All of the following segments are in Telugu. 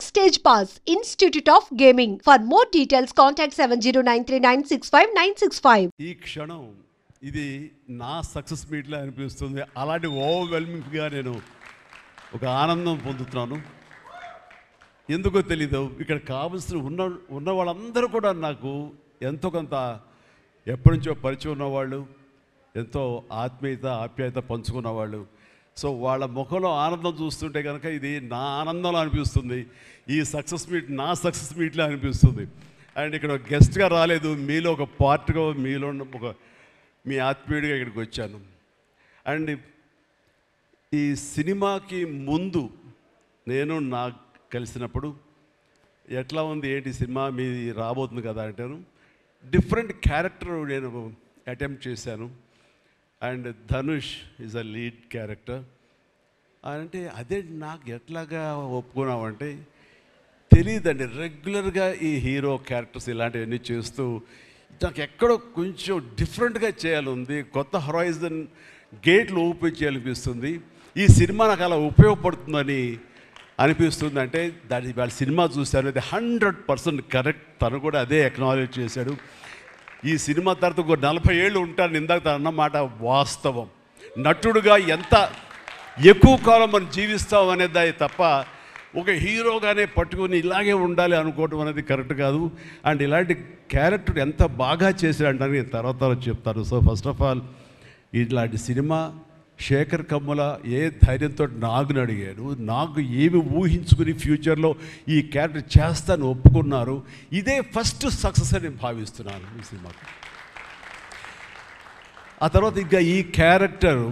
Backstage Pass, Institute of Gaming. For more details, contact 7093965965. ఈ క్షణం ఇది నా సక్సెస్ మీట్లా అనిపిస్తుంది. అలాంటి ఓవర్వెల్మింగ్గా నేను ఒక ఆనందం పొందుతున్నాను. ఎందుకో తెలీదు, ఇక్కడ కావాల్సిన ఉన్న వాళ్ళందరూ కూడా నాకు ఎంతో కొంత ఎప్పటి నుంచో పరిచయం ఉన్నవాళ్ళు, ఎంతో ఆప్యాయత పంచుకున్నవాళ్ళు. సో వాళ్ళ ముఖంలో ఆనందం చూస్తుంటే కనుక ఇది నా ఆనందంలో అనిపిస్తుంది. ఈ సక్సెస్ మీట్ నా సక్సెస్ మీట్లా అనిపిస్తుంది. అండ్ ఇక్కడ గెస్ట్గా రాలేదు, మీలో ఒక పార్ట్గా, మీలో ఒక మీ ఆత్మీయుడిగా ఇక్కడికి వచ్చాను. అండ్ ఈ సినిమాకి ముందు నేను నాకు కలిసినప్పుడు ఎట్లా ఉంది ఏంటి సినిమా మీది రాబోతుంది కదా అంటాను. డిఫరెంట్ క్యారెక్టర్ నేను అటెంప్ట్ చేశాను. And Dhanush is a lead character. అంటే అదే నాకు ఎట్లాగా ఒప్పుకున్నామంటే తెలియదండి. రెగ్యులర్గా ఈ హీరో క్యారెక్టర్స్ ఇలాంటివన్నీ చేస్తూ నాకు ఎక్కడో కొంచెం డిఫరెంట్గా చేయాలి, కొత్త హొరైజన్ గేట్లు ఓపెన్ చేయాలనిపిస్తుంది. ఈ సినిమా నాకు అలా ఉపయోగపడుతుందని అనిపిస్తుంది. అంటే దాని వాళ్ళ సినిమా చూశాను, అది 100% కరెక్ట్. తను కూడా అదే అక్నాలెడ్జ్ చేశాడు. ఈ సినిమా తర్వాత ఒక 40 ఏళ్ళు ఉంటాను, ఇందాక తను అన్నమాట వాస్తవం. నటుడుగా ఎంత ఎక్కువ కాలం మనం జీవిస్తాం అనేది తప్ప ఒక హీరోగానే పట్టుకుని ఇలాగే ఉండాలి అనుకోవటం అనేది కరెక్ట్ కాదు. అండ్ ఇలాంటి క్యారెక్టర్ ఎంత బాగా చేశాడంటే నేను తర్వాత చెప్తాను. సో ఫస్ట్ ఆఫ్ ఆల్ ఇట్లాంటి సినిమా శేఖర్ కమ్ముల ఏ ధైర్యంతో నాగుని అడిగాడు, నాకు ఏమి ఊహించుకుని ఫ్యూచర్లో ఈ క్యారెక్టర్ చేస్తాను ఒప్పుకున్నారు. ఇదే ఫస్ట్ సక్సెస్ అని నేను భావిస్తున్నాను ఈ సినిమాకి. ఆ తర్వాత ఇంకా ఈ క్యారెక్టర్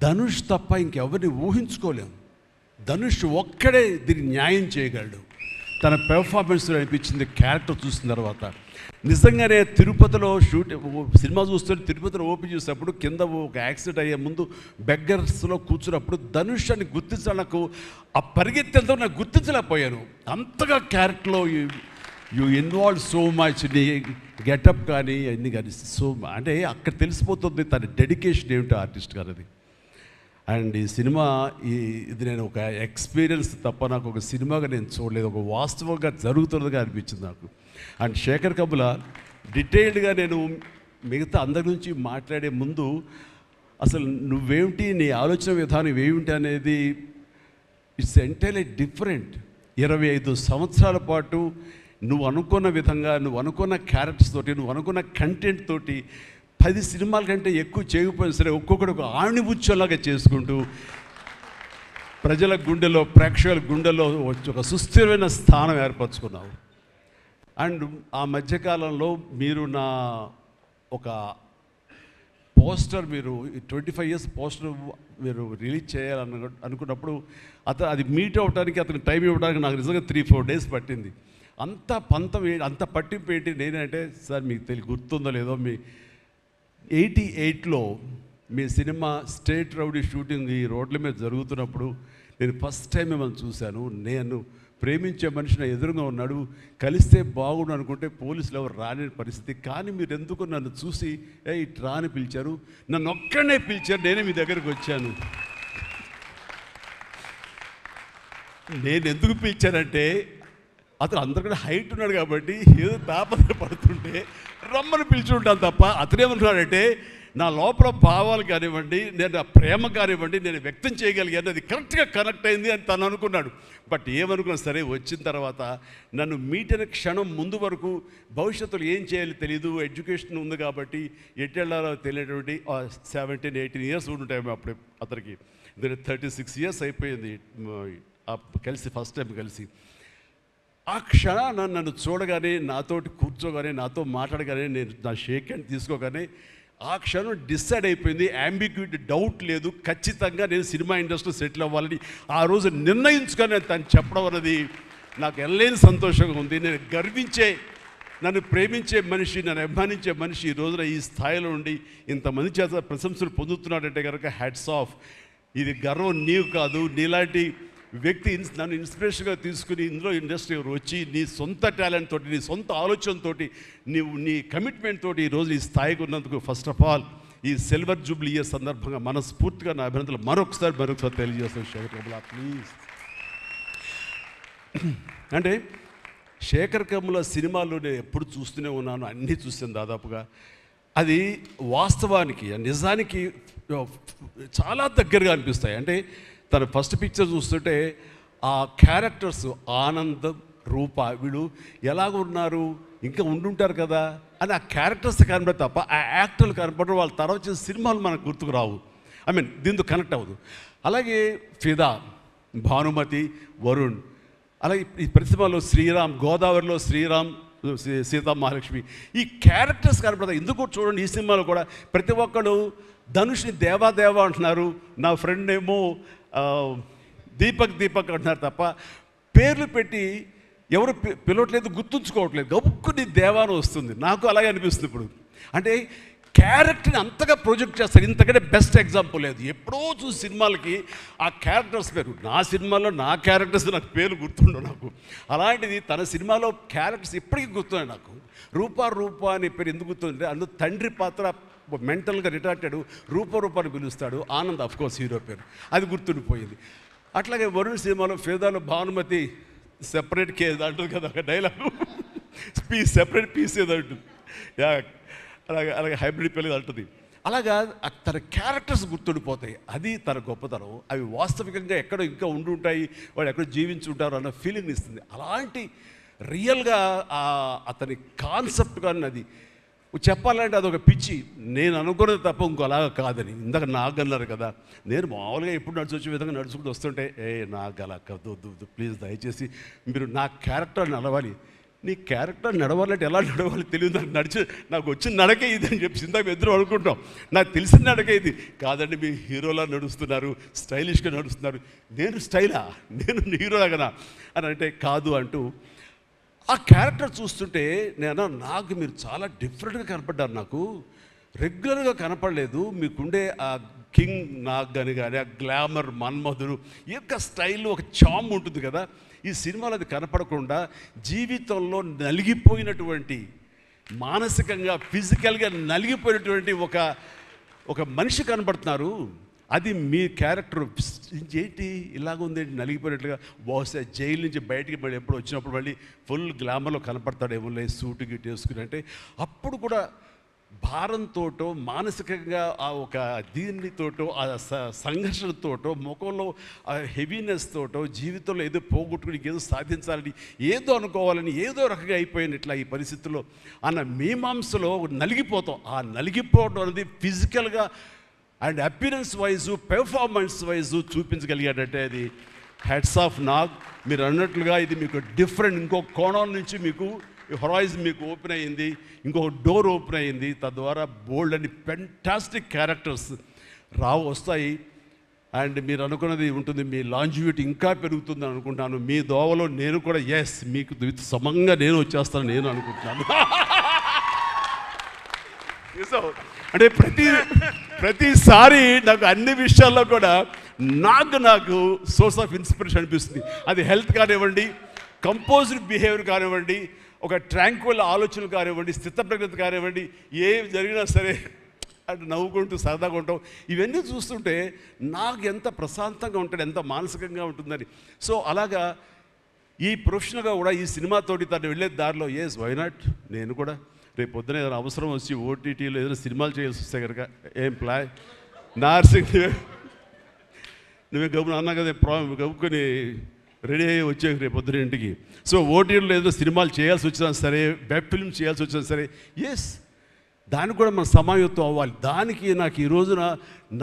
ధనుష్ తప్ప ఇంకెవరిని ఊహించుకోలేము. ధనుష్ ఒక్కడే దీనికి న్యాయం చేయగలడు. తన పెర్ఫార్మెన్స్ అనిపించింది క్యారెక్టర్ చూసిన తర్వాత. నిజంగానే తిరుపతిలో సినిమా చూస్తుంటే తిరుపతిలో ఓపెన్ చేసినప్పుడు కింద ఒక యాక్సిడెంట్ అయ్యే ముందు బెగ్గర్స్లో కూర్చున్నప్పుడు ధనుష్ అని గుర్తించాలి. నాకు ఆ పరిగెత్తేంతో నాకు గుర్తించలేకపోయాను. అంతగా క్యారెక్టర్లో యూ ఇన్వాల్వ్ సో మచ్. నీ గెటప్ కానీ అన్నీ కానీ సో అంటే అక్కడ తెలిసిపోతుంది తన డెడికేషన్ ఏమిటో ఆర్టిస్ట్ గారు అది. అండ్ ఈ సినిమా ఇది నేను ఒక ఎక్స్పీరియన్స్ తప్ప నాకు ఒక సినిమాగా నేను చూడలేదు, ఒక వాస్తవంగా జరుగుతున్నదిగా అనిపించింది నాకు. అండ్ శేఖర్ కమ్ముల డీటెయిల్డ్గా నేను మిగతా అందరి నుంచి మాట్లాడే ముందు అసలు నువ్వేమిటి, నీ ఆలోచన విధానం ఏమిటి అనేది ఇట్స్ ఎంటైర్లీ డిఫరెంట్. 25 సంవత్సరాల పాటు నువ్వు అనుకున్న విధంగా, నువ్వు అనుకున్న క్యారెక్టర్స్ తోటి, నువ్వు అనుకున్న కంటెంట్ తోటి 10 సినిమాల కంటే ఎక్కువ చేయకపోయినా సరే ఒక్కొక్కటి ఒక ఆణిముత్యంలాగా చేసుకుంటూ ప్రజల గుండెలో, ప్రేక్షకుల గుండెలో ఒక సుస్థిరమైన స్థానం ఏర్పరచుకున్నావు. అండ్ ఆ మధ్యకాలంలో మీరు నా ఒక పోస్టర్, మీరు 25 years పోస్టర్ మీరు రిలీజ్ చేయాలని అనుకున్నప్పుడు అది మీట్ అవ్వడానికి, అతనికి టైం ఇవ్వడానికి నాకు నిజంగా 3-4 days పట్టింది. అంత పంతం అంత పట్టింపు ఏంటి నేనంటే, సార్ మీకు గుర్తుందో లేదో, మీ 88లో మీ సినిమా స్టేట్ రౌడీ షూటింగ్ ఈ రోడ్ల మీద జరుగుతున్నప్పుడు నేను ఫస్ట్ టైం మిమ్మల్ని చూశాను. నేను ప్రేమించే మనిషి నా ఎదురుగా ఉన్నాడు, కలిస్తే బాగుండు అనుకుంటే పోలీసులు ఎవరు రాని పరిస్థితి. కానీ మీరు ఎందుకు నన్ను చూసి ఇట్రా అని పిలిచారు, నన్ను ఒక్కడనే పిలిచారు, నేనే మీ దగ్గరికి వచ్చాను. నేను ఎందుకు పిలిచానంటే అతను అందరికన్నా హైట్ ఉన్నాడు కాబట్టి ఏదో తాపత్ర పడుతుంటే రమ్మని పిలిచుంటాను తప్ప అతనేమన్నాడంటే నా లోపల భావాలు కానివ్వండి, నేను నా ప్రేమ కానివ్వండి నేను వ్యక్తం చేయగలిగాను, అది కరెక్ట్గా కనెక్ట్ అయింది అని తను అనుకున్నాడు. బట్ ఏమనుకున్నా సరే వచ్చిన తర్వాత నన్ను మీట్ అయిన క్షణం ముందు వరకు భవిష్యత్తులో ఏం చేయాలో తెలియదు, ఎడ్యుకేషన్ ఉంది కాబట్టి ఎట్టెళ్ళాలో తెలియటువంటి 17-18 years ఉంటాయి అప్పుడు అతనికి. 36 years అయిపోయింది కలిసి, ఫస్ట్ టైం కలిసి. ఆ క్షణాన నన్ను చూడగానే, నాతోటి కూర్చోగానే, నాతో మాట్లాడగానే, నేను నా షేక్ హ్యాండ్ తీసుకోగానే ఆ క్షణం డిసైడ్ అయిపోయింది. అంబిగ్యూటీ, డౌట్ లేదు, ఖచ్చితంగా నేను సినిమా ఇండస్ట్రీలో సెటిల్ అవ్వాలని ఆ రోజు నిర్ణయించుకొని తను చెప్పడం అన్నది నాకు ఎనలేని సంతోషంగా ఉంది. నేను గర్వించే, నన్ను ప్రేమించే మనిషి, నన్ను అభిమానించే మనిషి ఈ రోజున ఈ స్థాయిలో ఉండి ఇంతమంది చేత ప్రశంసలు పొందుతున్నాడంటే కనుక హ్యాట్స్ ఆఫ్. ఇది గర్వం నీవు కాదు, నీలాంటి వ్యక్తి నన్ను ఇన్స్పిరేషన్గా తీసుకుని ఇందులో ఇండస్ట్రీ వచ్చి నీ సొంత టాలెంట్ తోటి, నీ సొంత ఆలోచనతో, నీ కమిట్మెంట్ తోటి ఈరోజు ఈ స్థాయికి ఉన్నందుకు ఫస్ట్ ఆఫ్ ఆల్ ఈ సిల్వర్ జూబ్లీ ఇయర్ సందర్భంగా మనస్ఫూర్తిగా నా అభినందనలు మరొకసారి తెలియజేస్తాను శేఖర్ కమ్ముల. ప్లీజ్. అంటే శేఖర్ కమ్ముల సినిమాలు నేను ఎప్పుడు చూస్తూనే ఉన్నాను, అన్నీ చూసాను దాదాపుగా. అది వాస్తవానికి నిజానికి చాలా దగ్గరగా అనిపిస్తాయి. అంటే తన ఫస్ట్ పిక్చర్ చూస్తుంటే ఆ క్యారెక్టర్స్ ఆనందం, రూప వీళ్ళు ఎలాగ ఉన్నారు, ఇంకా ఉండుంటారు కదా అని ఆ క్యారెక్టర్స్ కనబడే తప్ప ఆ యాక్టర్లు కనపడరు. వాళ్ళ తర్వాత వచ్చిన సినిమాలు మనకు గుర్తుకు రావు, దీంతో కనెక్ట్ అవ్వదు. అలాగే ఫిదా, భానుమతి, వరుణ్, అలాగే ఈ ప్రతిమలో శ్రీరామ్, గోదావరిలో శ్రీరామ్, సీతా మహాలక్ష్మి, ఈ క్యారెక్టర్స్ కనపడతాయి. ఎందుకు చూడండి, ఈ సినిమాలో కూడా ప్రతి ఒక్కరు ధనుష్ని దేవా అంటున్నారు, నా ఫ్రెండ్ ఏమో దీపక్ అంటున్నారు తప్ప పేర్లు పెట్టి ఎవరు పిలవట్లేదు, గుర్తుంచుకోవట్లేదు. గబుక్కుని దేవాను వస్తుంది. నాకు అలాగే అనిపిస్తుంది ఇప్పుడు. అంటే క్యారెక్టర్ని అంతగా ప్రొజెక్ట్ చేస్తారు. ఇంతకంటే బెస్ట్ ఎగ్జాంపుల్ లేదు. ఎప్పుడో చూసి సినిమాలకి ఆ క్యారెక్టర్స్ పేరు, నా సినిమాలో నా క్యారెక్టర్స్ నాకు పేరు గుర్తుండవు నాకు. అలాంటిది తన సినిమాలో క్యారెక్టర్స్ ఇప్పటికీ గుర్తున్నాయి నాకు. రూప అనే పేరు ఎందుకు గుర్తుందంటే అందులో తండ్రి పాత్ర మెంటల్గా రిటార్టెడ్ రూపాన్ని పిలుస్తాడు. ఆనంద్ అఫ్కోర్స్ హీరో పేరు, అది గుర్తుండిపోయింది. అట్లాగే వరుణ్ సినిమాలో ఫిదాలో భానుమతి సెపరేట్ కేజ్ అంటుంది కదా ఒక డైలాగు, సెపరేట్ పీస్ ఏదో అంటుంది, అలాగే హైబ్రిడ్ పెళ్ళి అంటుంది. అలాగా తన క్యారెక్టర్స్ గుర్తుండిపోతాయి. అది తన గొప్పతనం. అవి వాస్తవికంగా ఎక్కడో ఇంకా ఉండుంటాయి, వాళ్ళు ఎక్కడో జీవించుంటారు అన్న ఫీలింగ్ ఇస్తుంది. అలాంటి రియల్గా అతని కాన్సెప్ట్ కానీ అది చెప్పాలంటే అదొక పిచ్చి. నేను అనుకున్నది తప్ప ఇంకోలాగా కాదని. ఇందాక నాకు అన్నారు కదా, నేను మామూలుగా ఎప్పుడు నడిచి వచ్చే విధంగా నడుచుకుంటూ వస్తుంటే నాకు అలా వద్దు ప్లీజ్, దయచేసి మీరు నా క్యారెక్టర్ నడవాలి. నీ క్యారెక్టర్ నడవాలంటే ఎలా నడవాలి తెలియదు నాకు. నాకు వచ్చిన నడకే ఇది అని చెప్పి ఇందాక ఇద్దరు అనుకుంటాం. నాకు తెలిసిన నడకే ఇది కాదండి, మీ హీరోలా నడుస్తున్నారు, స్టైలిష్గా నడుస్తున్నారు. నేను స్టైలా, నేను హీరోలాగనా అని అంటే కాదు అంటూ ఆ క్యారెక్టర్ చూస్తుంటే నాకు మీరు చాలా డిఫరెంట్గా కనపడ్డారు. నాకు రెగ్యులర్గా కనపడలేదు. మీకుండే ఆ కింగ్ నాగ్ అని కానీ ఆ గ్లామర్ మన్మధుడు ఈ యొక్క స్టైల్లో ఒక చామ్ ఉంటుంది కదా, ఈ సినిమాలో అది కనపడకుండా జీవితంలో నలిగిపోయినటువంటి, మానసికంగా ఫిజికల్గా నలిగిపోయినటువంటి ఒక మనిషి కనపడుతున్నారు. అది మీ క్యారెక్టర్. ఏంటి ఇలాగుందేంటి నలిగిపోయినట్లుగా, బహుశా జైలు నుంచి బయటికి మళ్ళీ ఎప్పుడు వచ్చినప్పుడు మళ్ళీ ఫుల్ గ్లామర్లో కనపడతాడేమో సూటు గిట్ వేసుకుని. అంటే అప్పుడు కూడా భారంతోటో మానసికంగా ఆ ఒక దీనితోటో ఆ సంఘర్షణతోటో ముఖంలో ఆ హెవీనెస్ తోటో జీవితంలో ఏదో పోగొట్టుకుని ఏదో సాధించాలని ఏదో అనుకోవాలని ఏదో రకంగా అయిపోయినట్లా ఈ పరిస్థితుల్లో అన్న మీమాంసలో నలిగిపోతాం. ఆ నలిగిపోవడం అనేది ఫిజికల్గా and appearance wise performance wise చూపించగలిగాడంటే అది హెడ్స్ ఆఫ్ నాగ్. మీరు అన్నట్లుగా ఇది మీకు డిఫరెంట్, ఇంకో కోణం నుంచి మీకు హొరైజన్ మీకు ఓపెన్ అయ్యింది, ఇంకొక డోర్ ఓపెన్ అయ్యింది. తద్వారా బోల్డ్ అని ఫెంటాస్టిక్ క్యారెక్టర్స్ వస్తాయి. అండ్ మీరు అనుకున్నది ఉంటుంది, మీ లాంజివిటీ ఇంకా పెరుగుతుంది అనుకుంటున్నాను. మీ దోవలో నేను కూడా మీకు సమంగా నేను వచ్చేస్తాను నేను అనుకుంటున్నాను. అంటే ప్రతిసారి నాకు అన్ని విషయాల్లో కూడా నాకు సోర్స్ ఆఫ్ ఇన్స్పిరేషన్ అనిపిస్తుంది. అది హెల్త్ కానివ్వండి, కంపోజ్డ్ బిహేవియర్ కానివ్వండి, ఒక ట్రాంక్విల్ ఆలోచనలు కానివ్వండి, స్థితప్రజ్ఞత కానివ్వండి, ఏం జరిగినా సరే అంటే నవ్వుకుంటూ సరదాగా ఉంటాం. ఇవన్నీ చూస్తుంటే నాకు ఎంత ప్రశాంతంగా ఉంటుంది, ఎంత మానసికంగా ఉంటుందని. సో అలాగా ఈ ప్రొఫెషనల్గా కూడా ఈ సినిమాతోటి తను వెళ్ళే దారిలో వై నాట్ నేను కూడా రేపు పొద్దున ఏదైనా అవసరం వచ్చి ఓటీటీలో ఏదైనా సినిమాలు చేయాల్సి వస్తే కనుక ఏం ప్లాన్ నార్సింగ్ నువ్వే గబుని అన్నా కదా, గబుకొని రెడీ అయ్యి వచ్చే రేపు పొద్దున ఇంటికి. సో ఓటీటీలో ఏదో సినిమాలు చేయాల్సి వచ్చినా సరే, వెబ్ ఫిల్మ్ చేయాల్సి వచ్చినా సరే, దానికి కూడా మనం సమాయత్తం అవ్వాలి. దానికి నాకు ఈ రోజున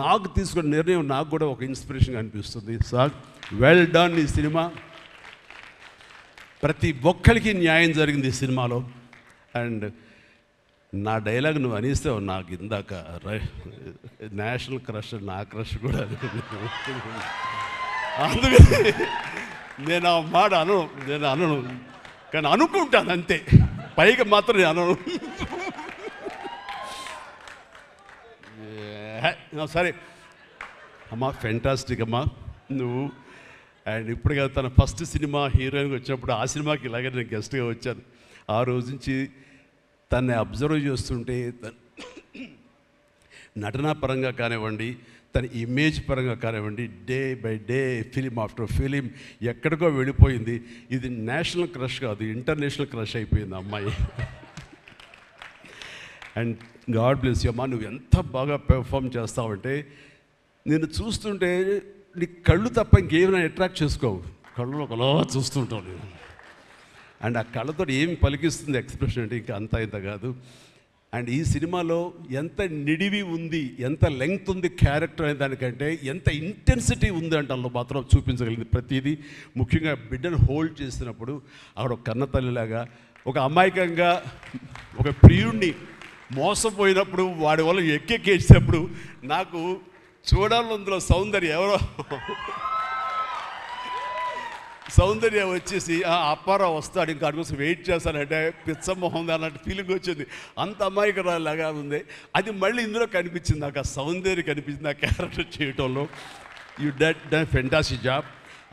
నాకు తీసుకున్న నిర్ణయం నాకు కూడా ఒక ఇన్స్పిరేషన్గా అనిపిస్తుంది. Sir well done. ఈ సినిమా ప్రతి ఒక్కరికి న్యాయం జరిగింది ఈ సినిమాలో. అండ్ నా డైలాగ్ నువ్వు అనిస్తావు నాకు ఇందాక, నేషనల్ క్రష్, నా క్రష్ కూడా అందుకని నేను ఆ మాట అనను కానీ అనుకుంటాను అంతే, పైకి మాత్రం నేను అనను. సరే అమ్మా, ఫెంటాస్టిక్ అమ్మా నువ్వు. అండ్ ఇప్పుడు కదా తన ఫస్ట్ సినిమా హీరోయిన్గా వచ్చినప్పుడు ఆ సినిమాకి ఇలాగే నేను గెస్ట్గా వచ్చాను. ఆ రోజు నుంచి తనని అబ్జర్వ్ చేస్తుంటే నటనా పరంగా కానివ్వండి, తన ఇమేజ్ పరంగా కానివ్వండి, day by day film after film ఎక్కడికో వెళ్ళిపోయింది. ఇది నేషనల్ క్రష్ కాదు, ఇంటర్నేషనల్ క్రష్ అయిపోయింది అమ్మాయి. అండ్ గాడ్ బ్లెస్ యూ అమ్మా, నువ్వు ఎంత బాగా పెర్ఫామ్ చేస్తావంటే నేను చూస్తుంటే నీ కళ్ళు తప్ప ఇంకేమైనా అట్రాక్ట్ చేసుకోవు, కళ్ళు ఒకలా చూస్తుంటావు నేను. అండ్ ఆ కళ్ళతో ఏమి పలికిస్తుంది ఎక్స్ప్రెషన్ అంటే ఇంకా అంత ఇంత కాదు. అండ్ ఈ సినిమాలో ఎంత నిడివి ఉంది, ఎంత లెంగ్త్ ఉంది క్యారెక్టర్ అనే దానికంటే ఎంత ఇంటెన్సిటీ ఉంది అంటే అందులో మాత్రం చూపించగలిగింది ప్రతిదీ. ముఖ్యంగా బిడ్డను హోల్డ్ చేసినప్పుడు ఆవిడ ఒక కన్న తల్లిలాగా, ఒక అమాయకంగా ఒక ప్రియుడిని మోసపోయినప్పుడు వాడి వల్ల ఎక్కేసినప్పుడు నాకు చూడాలి అందులో సౌందర్య వచ్చేసి అప్పారావు వస్తాడు ఇంకా అటు కోసం వెయిట్ చేస్తానంటే పిచ్చమొహం అన్నట్టు ఫీలింగ్ వచ్చింది. అంత అమాయకురాలాగా ఉంది. అది మళ్ళీ ఇందులో కనిపించింది, నాకు ఆ సౌందర్య కనిపించింది ఆ క్యారెక్టర్ చేయటంలో. You done fantastic job.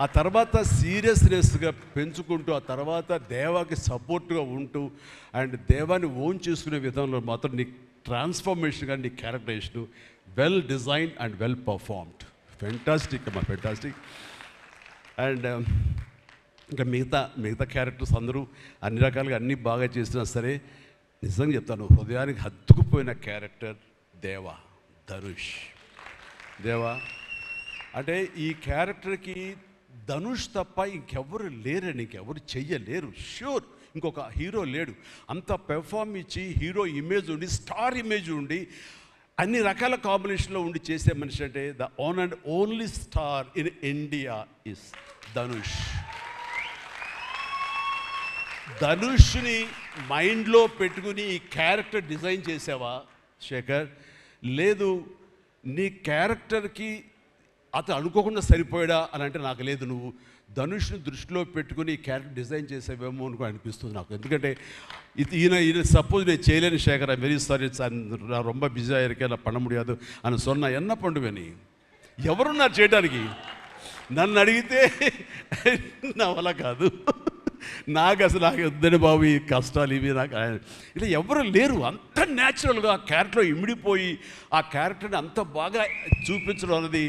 ఆ తర్వాత సీరియస్నెస్గా పెంచుకుంటూ, ఆ తర్వాత దేవాకి సపోర్ట్గా ఉంటూ అండ్ దేవాన్ని ఓన్ చేసుకునే విధంలో మాత్రం నీ ట్రాన్స్ఫర్మేషన్ కానీ నీ characterisation well designed and well performed. Fantastic అమ్మా, ఫెంటాస్టిక్. అండ్ ఇంకా మిగతా క్యారెక్టర్స్ అందరూ అన్ని రకాలుగా అన్నీ బాగా చేసినా సరే నిజంగా చెప్తాను, హృదయానికి హత్తుకుపోయిన క్యారెక్టర్ ధనుష్. అంటే ఈ క్యారెక్టర్కి ధనుష్ తప్ప ఇంకెవరు లేరని, ఇంకెవరు చెయ్యలేరు. ష్యూర్ ఇంకొక హీరో లేడు. అంత పెర్ఫామ్ ఇచ్చి హీరో ఇమేజ్ ఉండి, స్టార్ ఇమేజ్ ఉండి, అన్ని రకాల కాంబినేషన్లో ఉండి చేసే మనిషి అంటే the own and only star in India is Dhanush. ధనుష్ని మైండ్లో పెట్టుకుని ఈ క్యారెక్టర్ డిజైన్ చేసావా శేఖర్? లేదు, నీ క్యారెక్టర్కి అతను అనుకోకుండా సరిపోయాడా అని అంటే నాకు లేదు. నువ్వు ధనుష్ని దృష్టిలో పెట్టుకుని ఈ క్యారెక్టర్ డిజైన్ చేసేవేమో అనుకో అనిపిస్తుంది నాకు. ఎందుకంటే ఈయన సపోజ్ నేను చేయలేని శేఖర్, ఐ వెరీ సారీ, நான் ரொம்ப பிஸியாக இருக்கேன், நான் பண்ண முடியாது అని சொன்னா என்ன பண்ணுவேని? ఎవరున్నారు చేయడానికి? నన్ను అడిగితే నా వల్ల కాదు, నాకు వద్దని బాబు ఈ కష్టాలు ఇవి నాకు ఇలా ఎవరు లేరు. అంత న్యాచురల్గా ఆ క్యారెక్టర్లో ఇమిడిపోయి ఆ క్యారెక్టర్ని అంత బాగా చూపించడం అనేది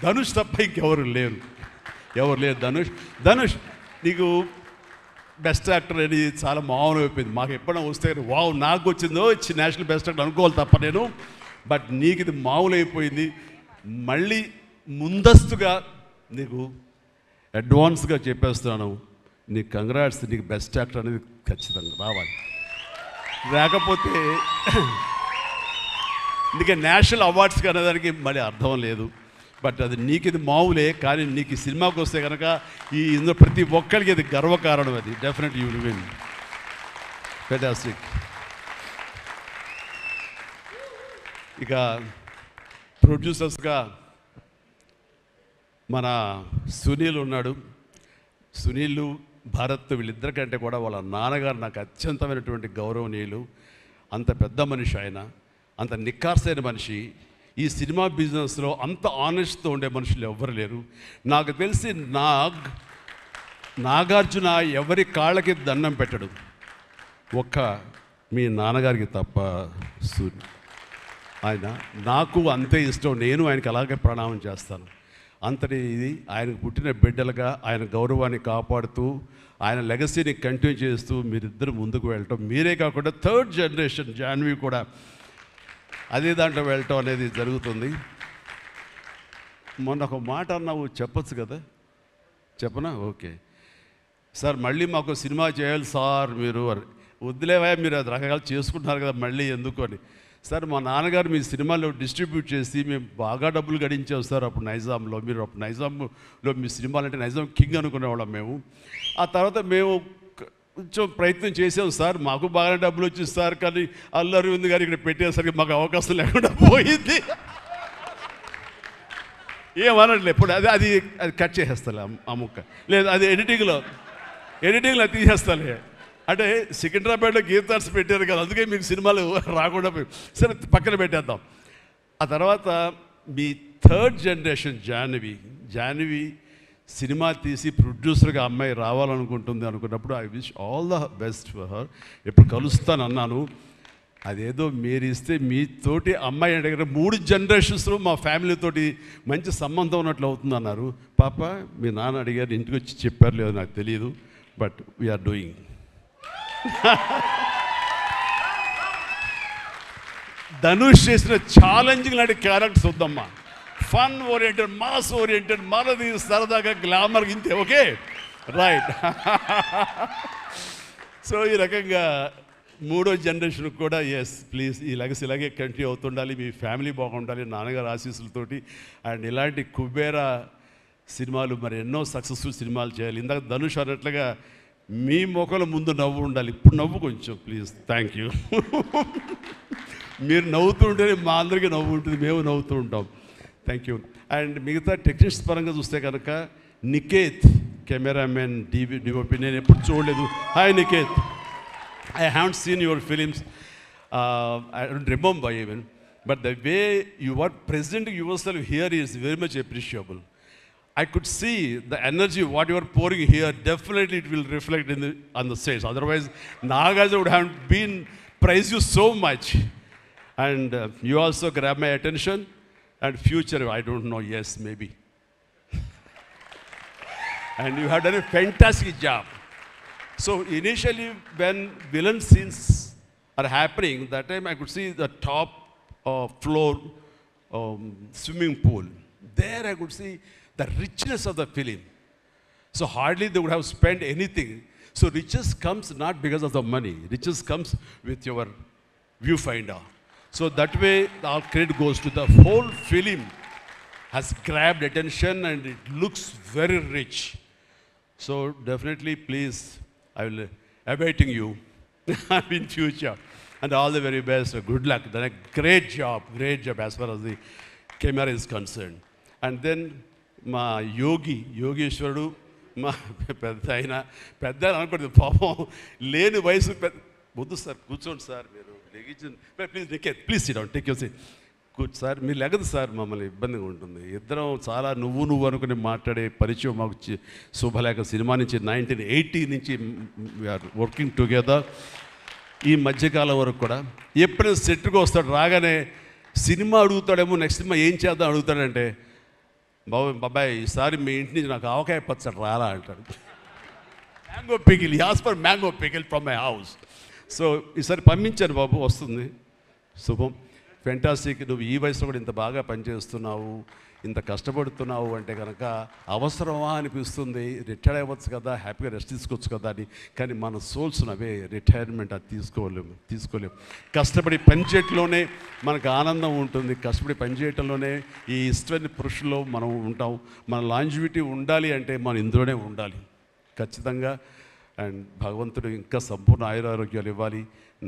ధనుష్ తప్ప ఇంకెవరు లేరు. ధనుష్ నీకు బెస్ట్ యాక్టర్ అని చాలా మామూలు అయిపోయింది. మాకు ఎప్పుడైనా వస్తే వావ్ నాకు వచ్చిందో నేషనల్ బెస్ట్ యాక్టర్ అనుకోవాలి తప్ప నేను. బట్ నీకు ఇది మామూలు అయిపోయింది. మళ్ళీ ముందస్తుగా నీకు అడ్వాన్స్గా చెప్పేస్తున్నాను, నీకు కంగ్రాట్స్. నీకు బెస్ట్ యాక్టర్ అనేది ఖచ్చితంగా రావాలి. రాకపోతే నీకు నేషనల్ అవార్డ్స్కి అనేదానికి మళ్ళీ అర్థం లేదు. బట్ అది నీకు ఇది మామూలే. కానీ నీకు ఈ సినిమాకి వస్తే కనుక ఇందులో ప్రతి ఒక్కరికి ఇది గర్వకారణం. అది definite you will win. Fantastic. ఇక ప్రొడ్యూసర్స్గా మన సునీల్ ఉన్నాడు. సునీల్, భారత్ వీళ్ళిద్దరికంటే కూడా వాళ్ళ నాన్నగారు నాకు అత్యంతమైనటువంటి గౌరవనీయులు. అంత పెద్ద మనిషి ఆయన, అంత నిక్కార్సైన మనిషి. ఈ సినిమా బిజినెస్లో అంత ఆనెస్ట్తో ఉండే మనుషులు ఎవ్వరు లేరు. నాకు తెలిసి నాగార్జున ఎవరి కాళ్ళకి దండం పెట్టడు, ఒక్క మీ నాన్నగారికి తప్ప. ఆయన నాకు అంతే ఇష్టం, నేను ఆయనకి అలాగే ప్రణామం చేస్తాను. అంతటి ఇది ఆయనకు పుట్టిన బిడ్డలుగా ఆయన గౌరవాన్ని కాపాడుతూ ఆయన లెగసీని కంటిన్యూ చేస్తూ మీరిద్దరు ముందుకు వెళ్ళటం, మీరే కాకుండా థర్డ్ జనరేషన్ జాన్వి కూడా అదే దాంట్లో వెళ్ళటం అనేది జరుగుతుంది. మొన్న ఒక మాట అన్నావు, చెప్పచ్చు కదా? చెప్పనా? ఓకే సార్, మళ్ళీ మాకు సినిమా చేయాలి సార్. మీరు వద్దులేవా, మీరు అది రకరకాలు చేసుకుంటున్నారు కదా, మళ్ళీ ఎందుకు అని. సార్, మా నాన్నగారు మీ సినిమాలో డిస్ట్రిబ్యూట్ చేసి మేము బాగా డబ్బులు గడించాం సార్ అప్పుడు నైజాంలో. మీరు అప్పుడు నైజాంలో మీ సినిమాలు అంటే నైజాం కింగ్ అనుకునేవాళ్ళం మేము. ఆ తర్వాత మేము కొంచెం ప్రయత్నం చేసాం సార్, మాకు బాగానే డబ్బులు వచ్చింది సార్. కానీ అల్లు అరవింద్ గారు ఇక్కడ పెట్టేసరికి మాకు అవకాశం లేకుండా పోయింది. ఏమనట్లే ఇప్పుడు అది కట్ చేసేస్తాలే ఆ ముక్క. లేదు, అది ఎడిటింగ్లో తీసేస్తాలే. అంటే సికింద్రాబాద్లో గీతార్స్ పెట్టారు కదా, అందుకే మీకు సినిమాలు రాకుండా పోయి సరే పక్కన పెట్టేద్దాం. ఆ తర్వాత మీ థర్డ్ జనరేషన్ జాహ్నవి సినిమా తీసి ప్రొడ్యూసర్గా అమ్మాయి రావాలనుకుంటుంది అనుకున్నప్పుడు I wish all the best for her. ఎప్పుడు కలుస్తాను అన్నాను. అదేదో మీరు ఇస్తే మీతోటి అమ్మాయి అడిగిన 3 జనరేషన్స్లో మా ఫ్యామిలీతోటి మంచి సంబంధం ఉన్నట్లు అవుతుంది అన్నారు. పాప మీ నాన్న అడిగారు, ఇంటికి వచ్చి చెప్పారు లేదు నాకు తెలియదు, బట్ వీఆర్ డూయింగ్. ధనుష్ చేసిన ఛాలెంజింగ్ లాంటి క్యారెక్టర్స్ వద్దమ్మా. ఫన్ ఓరియంటెడ్, మాస్ ఓరియంటెడ్, మనది సరదాగా గ్లామర్ ఇంతే. Okay, right. సో ఈ రకంగా 3వ జనరేషన్ కూడా ఎస్ ప్లీజ్ ఈ లెగసీ ఇలాగే కంటిన్యూ అవుతుండాలి, మీ ఫ్యామిలీ బాగుండాలి నాన్నగారు ఆశీస్సులతోటి. అండ్ ఇలాంటి కుబేరా సినిమాలు మరి ఎన్నో సక్సెస్ఫుల్ సినిమాలు చేయాలి. ఇందాక ధనుష్ అన్నట్లుగా మీ మొక్కల ముందు నవ్వు ఉండాలి. ఇప్పుడు నవ్వు కొంచెం ప్లీజ్. Thank you. మీరు నవ్వుతూ ఉంటేనే మా అందరికీ నవ్వు ఉంటుంది, మేము నవ్వుతూ ఉంటాం. Thank you. అండ్ మిగతా టెక్నీషియన్స్ పరంగా చూస్తే కనుక నికేత్ కెమెరామెన్ డిఓపి నేను ఎప్పుడు చూడలేదు. Hi Niket, I haven't seen your films. I don't remember even. But the way you are presenting yourself here is very much appreciable. I could see the energy, what you are pouring here, definitely it will reflect on the stage. Otherwise, Nagaja would have been praised you so much. And you also grab my attention. And future, I don't know, yes, maybe. And you have done a fantastic job. So initially when villain scenes are happening, that time I could see the top floor swimming pool. There I could see the richness of the film. So hardly they would have spent anything. So riches comes not because of the money. Riches comes with your viewfinder. So that way all credit goes to the whole film has grabbed attention and it looks very rich. So definitely please, I will awaiting you in future, and all the very best. Good luck. Done a great job as far as the camera is concerned. And then మా యోగేశ్వరుడు మా పెద్ద అనుకోండి పాపం లేని వయసు వద్దు సార్ కూర్చోండి సార్ మీరు please Niket please sit down take your seat కూర్చో సార్ మీరు లెగదు సార్ మమ్మల్ని ఇబ్బందిగా ఉంటుంది. ఇద్దరం చాలా నువ్వు అనుకుని మాట్లాడే పరిచయం మాకు శుభలేఖ సినిమా నుంచి 1980 నుంచి వీఆర్ వర్కింగ్ టుగెదర్. ఈ మధ్యకాలం వరకు కూడా ఎప్పుడైనా సెట్కి వస్తాడు రాగానే సినిమా అడుగుతాడేమో, నెక్స్ట్ సినిమా ఏం చేద్దాం అడుగుతాడంటే బాబాయ్ ఈసారి మీ ఇంటి నుంచి నాకు ఆవకాయ పచ్చడి రాలా అంటాడు. Mango pickle, as for mango pickle from my house. So ఈసారి పంపించాను బాబు, వస్తుంది. శుభం. ఫెంటాస్టిక్. నువ్వు ఈ వయసులో కూడా ఇంత బాగా పనిచేస్తున్నావు, ఇంత కష్టపడుతున్నావు అంటే కనుక అవసరమా అనిపిస్తుంది. రిటైర్ అవ్వచ్చు కదా, హ్యాపీగా రెస్ట్ తీసుకోవచ్చు కదా అని. కానీ మన సోల్స్ అవే రిటైర్మెంట్ అది తీసుకోలేము. కష్టపడి పనిచేయటంలోనే మనకు ఆనందం ఉంటుంది, కష్టపడి పనిచేయటంలోనే ఈ ఇష్టమైన పురుషుల్లో మనం ఉంటాం. మన లాంజివిటీ ఉండాలి అంటే మనం ఇందులోనే ఉండాలి ఖచ్చితంగా. అండ్ భగవంతుడు ఇంకా సంపూర్ణ ఆయురారోగ్యాలు ఇవ్వాలి.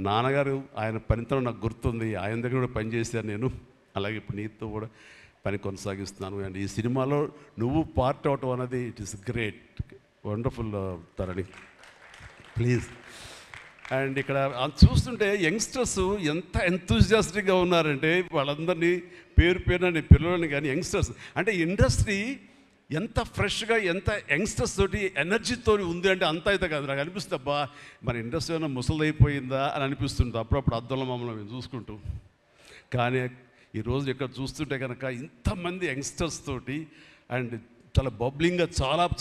నాన్నగారు ఆయన పనితనం నాకు గుర్తుంది, ఆయన దగ్గర కూడా పనిచేశాను నేను, అలాగే ఇప్పుడు నీతో కూడా పని కొనసాగిస్తున్నాను. అండ్ ఈ సినిమాలో నువ్వు పార్ట్ అవటం అన్నది it is great, wonderful Tharani, please. And ఇక్కడ చూస్తుంటే యంగ్స్టర్స్ ఎంత ఎంతూజియాస్టిక్గా ఉన్నారంటే వాళ్ళందరినీ పేరున నేను పిల్లలని కానీ యంగ్స్టర్స్ అంటే ఇండస్ట్రీ ఎంత ఫ్రెష్గా ఎంత యంగ్స్టర్స్ తోటి ఎనర్జీతో ఉంది అంటే అంత అయితే కాదు. నాకు అనిపిస్తుంది అబ్బా మన ఇండస్ట్రీ ఏమైనా ముసలిదైపోయిందా అని అనిపిస్తుంది అప్పుడప్పుడు అద్దంలో మమ్మల్ని మేము చూసుకుంటూ. కానీ ఈరోజు ఇక్కడ చూస్తుంటే కనుక ఇంతమంది యంగ్స్టర్స్ తోటి అండ్ చాలా బబ్లింగ్గా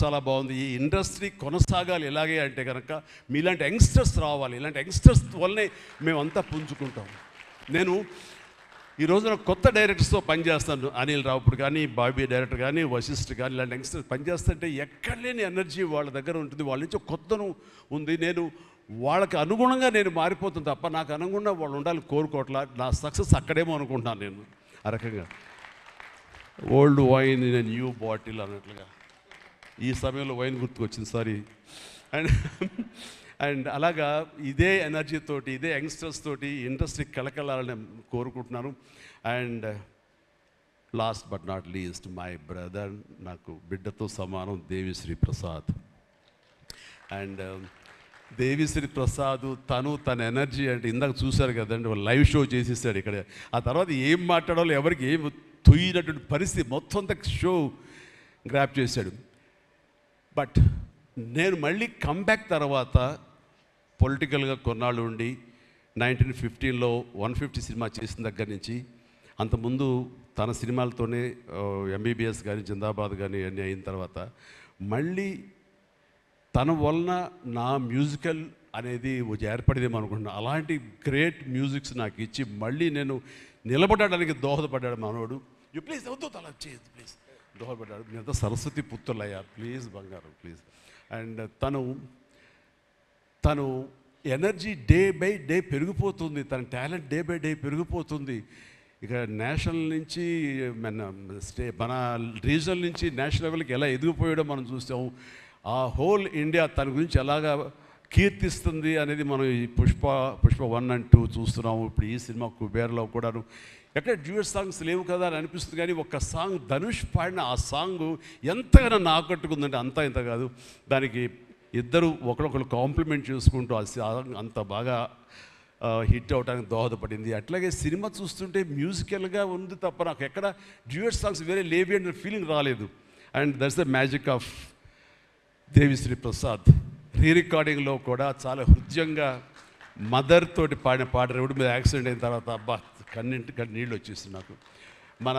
చాలా బాగుంది. ఈ ఇండస్ట్రీ కొనసాగాలి ఎలాగే అంటే కనుక మీలాంటి యంగ్స్టర్స్ రావాలి. ఇలాంటి యంగ్స్టర్స్ వల్లనే మేమంతా పుంజుకుంటాం. నేను ఈ రోజున కొత్త డైరెక్టర్స్తో పనిచేస్తాను, అనిల్ రావుపూడి కానీ, బాబీ డైరెక్టర్ కానీ, వశిష్ఠ్ కానీ, ఇలాంటి యంగ్స్టర్స్ పనిచేస్తుంటే ఎక్కడ లేని ఎనర్జీ వాళ్ళ దగ్గర ఉంటుంది, వాళ్ళ నుంచి కొత్తను ఉంది. నేను వాళ్ళకి అనుగుణంగా నేను మారిపోతుంది తప్ప నాకు అనుగుణంగా వాళ్ళు ఉండాలి కోరుకోవట్లా. నా సక్సెస్ అక్కడేమో అనుకుంటున్నాను నేను ఆ రకంగా. Old wine in a new bottle అన్నట్లుగా ఈ సమయంలో వైన్ గుర్తుకొచ్చింది, సారీ. అండ్ అలాగా ఇదే ఎనర్జీతోటి ఇదే యంగ్స్టర్స్ తోటి ఇండస్ట్రీ కలకలాలని కోరుకుంటున్నాను. And last but not least my brother, నాకు బిడ్డతో సమానం, దేవిశ్రీ ప్రసాద్. అండ్ దేవిశ్రీ ప్రసాద్ తన ఎనర్జీ అంటే ఇందాక చూశారు కదండి, లైవ్ షో చేసేసాడు ఇక్కడ. ఆ తర్వాత ఏం మాట్లాడాలో ఎవరికి ఏం తుయ్యినటువంటి పరిస్థితి మొత్తం అంతా షో గ్రాప్ చేశాడు. బట్ నేను మళ్ళీ కంబ్యాక్ తర్వాత పొలిటికల్గా కొన్నాళ్ళు ఉండి 1915లో 150 సినిమా చేసిన దగ్గర నుంచి అంతకుముందు తన సినిమాలతోనే ఎంబీబీఎస్ కానీ జిందాబాద్ కానీ అన్నీ అయిన తర్వాత మళ్ళీ తన వలన నా మ్యూజికల్ అనేది ఏర్పడేదేమో అనుకుంటున్నాను. అలాంటి గ్రేట్ మ్యూజిక్స్ నాకు ఇచ్చి మళ్ళీ నేను నిలబడడానికి దోహదపడ్డాడు మనోడు. యూ ప్లీజ్ వద్దు అలా చేయదు ప్లీజ్ దోహదపడ్డాడు. మీరంతా సరస్వతి పుత్రులయ్యా ప్లీజ్ బంగారం ప్లీజ్. అండ్ తను ఎనర్జీ డే బై డే పెరిగిపోతుంది, తన టాలెంట్ డే బై డే పెరిగిపోతుంది. ఇక నేషనల్ నుంచి మన రీజనల్ నుంచి నేషనల్ లెవెల్కి ఎలా ఎదిగిపోయాడో మనం చూసాము. ఆ హోల్ ఇండియా తన గురించి ఎలాగా కీర్తిస్తుంది అనేది మనం ఈ పుష్ప 1 and 2 చూస్తున్నాము. ఇప్పుడు ఈ సినిమా కుబేర్లో కూడాను ఎక్కడ డ్యూయట్ సాంగ్స్ లేవు కదా అని అనిపిస్తుంది, కానీ ఒక్క సాంగ్ ధనుష్ పాడిన ఆ సాంగ్ ఎంతగానో ఆకట్టుకుందంటే అంతా ఇంత కాదు. దానికి ఇద్దరు ఒకరొకరు కాంప్లిమెంట్ చేసుకుంటూ ఆ సాంగ్ అంత బాగా హిట్ అవడానికి దోహదపడింది. అట్లాగే సినిమా చూస్తుంటే మ్యూజికల్గా ఉంది తప్ప నాకు ఎక్కడ డ్యూయట్ సాంగ్స్ వేరే లేవి అనే ఫీలింగ్ రాలేదు. And that's the magic of Devi Sri Prasad. Re రికార్డింగ్లో కూడా చాలా హృదయంగా మదర్ తోటి పాడిన పాట రోడ్డు మీద యాక్సిడెంట్ అయిన తర్వాత అబ్బా కన్నింటి నీళ్ళు వచ్చేస్తుంది నాకు. మన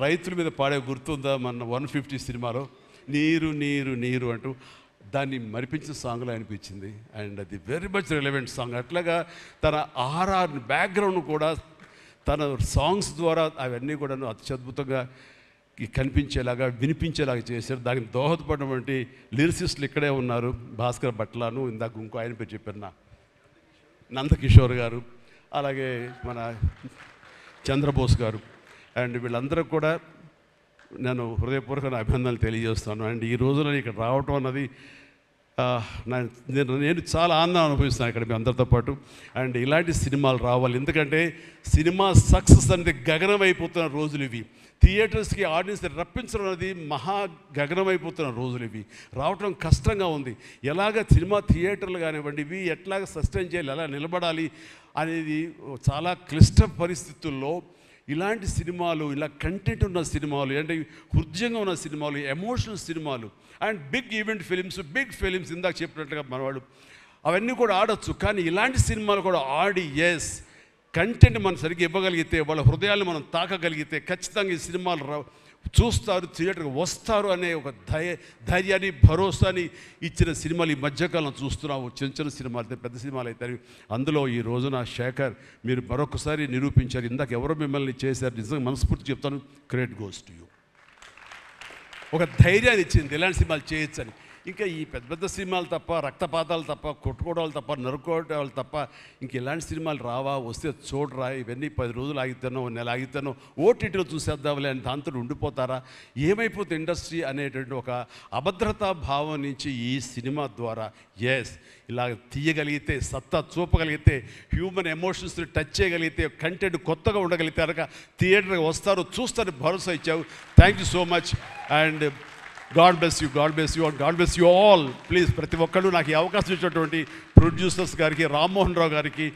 రైతుల మీద పాడే గుర్తుందా మన 150 సినిమాలో నీరు నీరు నీరు అంటూ దాన్ని మరిపించిన సాంగ్లో అనిపించింది. అండ్ అది వెరీ మచ్ రిలవెంట్ సాంగ్. అట్లాగా తన ఆర్ఆర్ బ్యాక్గ్రౌండ్ కూడా తన సాంగ్స్ ద్వారా అవన్నీ కూడా అత్యద్భుతంగా కనిపించేలాగా వినిపించేలాగా చేశారు. దానికి దోహదపడినటువంటి లిరిసిస్టులు ఇక్కడే ఉన్నారు. భాస్కర్ భట్లాను, ఇందాక ఇంకో ఆయన పేరు చెప్పారు నందకిషోర్ గారు, అలాగే మన చంద్రబోస్ గారు. అండ్ వీళ్ళందరూ కూడా నేను హృదయపూర్వక అభినందనలు తెలియజేస్తాను. అండ్ ఈ రోజున ఇక్కడ రావటం అన్నది నేను చాలా ఆనందం అనుభవిస్తున్నాను ఇక్కడ మీ అందరితో పాటు. అండ్ ఇలాంటి సినిమాలు రావాలి, ఎందుకంటే సినిమా సక్సెస్ అనేది గగనమైపోతున్న రోజులు ఇవి. థియేటర్స్కి ఆడియన్స్ రప్పించడం అనేది మహా గగనమైపోతున్న రోజులు ఇవి. రావటం కష్టంగా ఉంది. ఎలాగ సినిమా థియేటర్లు కానివ్వండి ఇవి ఎట్లాగ సస్టైన్ చేయాలి, ఎలా నిలబడాలి అనేది చాలా క్లిష్ట పరిస్థితుల్లో ఇలాంటి సినిమాలు, ఇలా కంటెంట్ ఉన్న సినిమాలు, అంటే హృదయంగా ఉన్న సినిమాలు, ఎమోషనల్ సినిమాలు అండ్ బిగ్ ఈవెంట్ ఫిలిమ్స్ ఇందాక చెప్పినట్లుగా మనవాడు అవన్నీ కూడా ఆడొచ్చు. కానీ ఇలాంటి సినిమాలు కూడా ఆడి కంటెంట్ మనం సరిగ్గా ఇవ్వగలిగితే, వాళ్ళ హృదయాలను మనం తాకగలిగితే ఖచ్చితంగా ఈ సినిమాలు చూస్తారు, థియేటర్కి వస్తారు అనే ఒక ధైర్యాన్ని భరోసాని ఇచ్చిన సినిమాలు ఈ మధ్యకాలం చూస్తున్నాము. చిన్న సినిమాలు అయితే పెద్ద సినిమాలు అయితే అందులో ఈ రోజున శేఖర్ మీరు మరొకసారి నిరూపించారు. ఇందాక ఎవరో మిమ్మల్ని చేశారు, నిజంగా మనస్ఫూర్తి చెప్తాను, క్రెడిట్ గోస్ టు యూ. ఒక ధైర్యాన్ని ఇచ్చింది ఇలాంటి సినిమాలు చేయొచ్చని. ఇంకా ఈ పెద్ద పెద్ద సినిమాలు తప్ప, రక్తపాతాలు తప్ప, కొట్టుకోవడాలు తప్ప, నరుకోవడాలు తప్ప ఇంక ఇలాంటి సినిమాలు రావా, వస్తే చూడరా, ఇవన్నీ 10 రోజులు ఆగితేనో నెల ఆగితేనో ఓటీటీలో చూసేద్దాంలే అని దాంతో ఉండిపోతారా, ఏమైపోతే ఇండస్ట్రీ అనేటువంటి ఒక అభద్రతా భావం నుంచి ఈ సినిమా ద్వారా ఇలా తీయగలిగితే, సత్తా చూపగలిగితే, హ్యూమన్ ఎమోషన్స్ని టచ్ చేయగలిగితే, కంటెంట్ కొత్తగా ఉండగలిగితే థియేటర్కి వస్తారు, చూస్తారు భరోసా ఇచ్చావు. Thank you so much. And God bless you and God bless you all. Please ప్రతి ఒక్కళ్ళు నాకు ఈ అవకాశం ఇచ్చినటువంటి ప్రొడ్యూసర్స్ గారికి, రామ్మోహన్ రావు గారికి,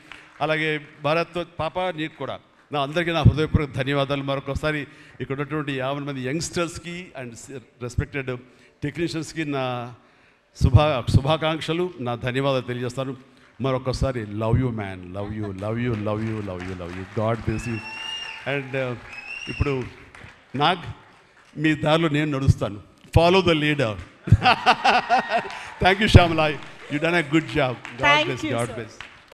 అలాగే భారత్ పాప నీకు కూడా నా అందరికీ నా హృదయపూర్వక ధన్యవాదాలు. మరొకసారి ఇక్కడ ఉన్నటువంటి 50 మంది యంగ్స్టర్స్కి అండ్ రెస్పెక్టెడ్ టెక్నీషియన్స్కి నా శుభాకాంక్షలు, నా ధన్యవాదాలు తెలియజేస్తాను. మరొకసారి love you man, love you. God bless you. And ఇప్పుడు మీ దారిలో నేను నడుస్తాను. Follow the leader. Thank you, Shyamala. You done a good job. God bless.